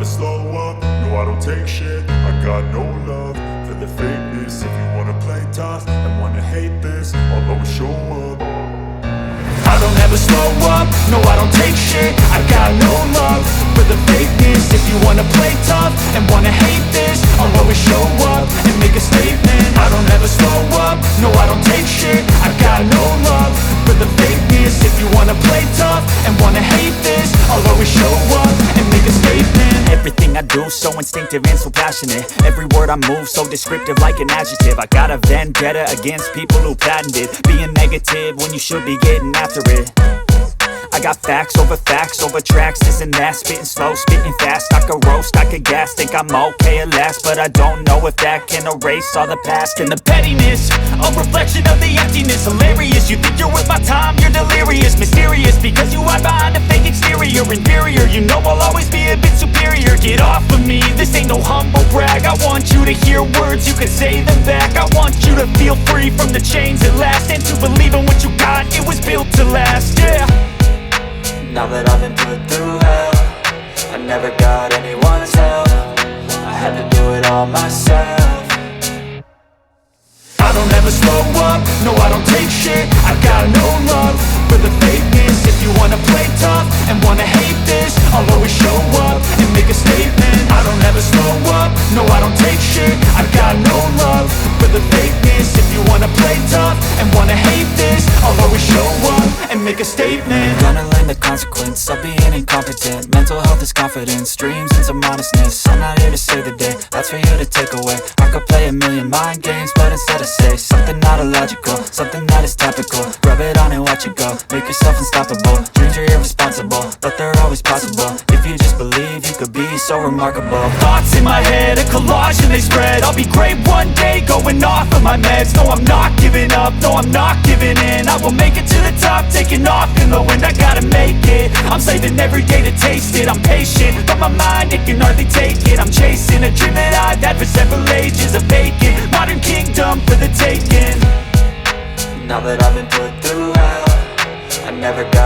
slow up, no I don't take shit. I got no love for the fakeness. If you wanna play tough and wanna hate this, I'll always show up. I don't ever slow up, no I don't take shit. I got no love for the fakeness. If you wanna play tough and wanna hate this, I'll always show up and make a statement. I don't ever slow up, no I don't take shit. I got no love for the fakeness. If you wanna play tough and wanna hate this, I'll always show up and make a statement. Everything I do so instinctive and so passionate. Every word I move so descriptive like an adjective. I got a vendetta against people who patented being negative when you should be getting after it. I got facts over tracks, this and that. Spitting slow, spitting fast, I could roast, I could gas. Think I'm okay at last, but I don't know if that can erase all the past. And the pettiness, a reflection of the emptiness. Hilarious, you think you're worth my time, you're delirious. Mysterious, because you hide behind a fake exterior. Inferior, you know I'll always be a bit superior. Get off of me, this ain't no humble brag. I want you to hear words, you can say them back. I want you to feel free from the chains at last, and to believe in what you got, it was built to last, yeah. Now that I've been put through hell, I never got anyone's help. I had to do it all myself. I don't ever slow up, no I don't take shit. I got no love for the fakeness. If you wanna play tough and wanna hate this, I'll always show up and make a statement. I don't ever slow up, no I don't take shit. I got no love for the fakeness. If you wanna play tough and wanna hate this, I'll always show up and make a statement. Gonna learn the consequence of being incompetent. Mental health is confidence, dreams and some honestness. I'm not here to save the day, that's for you to take away. I could play a million mind games, but instead I say something not illogical, something that is topical. Rub it on and watch it go, make yourself unstoppable. Dreams are irresponsible, but they're always possible. If you just believe, you could be so remarkable. Thoughts in my head, a collage and they spread. I'll be great one day, going off of my meds. No, I'm not giving up, no, I'm not giving in. I will make it to the top, taking off in the wind. I gotta make it, I'm saving every day to taste it. I'm patient, but my mind, it can hardly take it. I'm chasing a dream that I've had for several ages. A vacant, modern kingdom for the taking. Now that I've been put through hell, I never got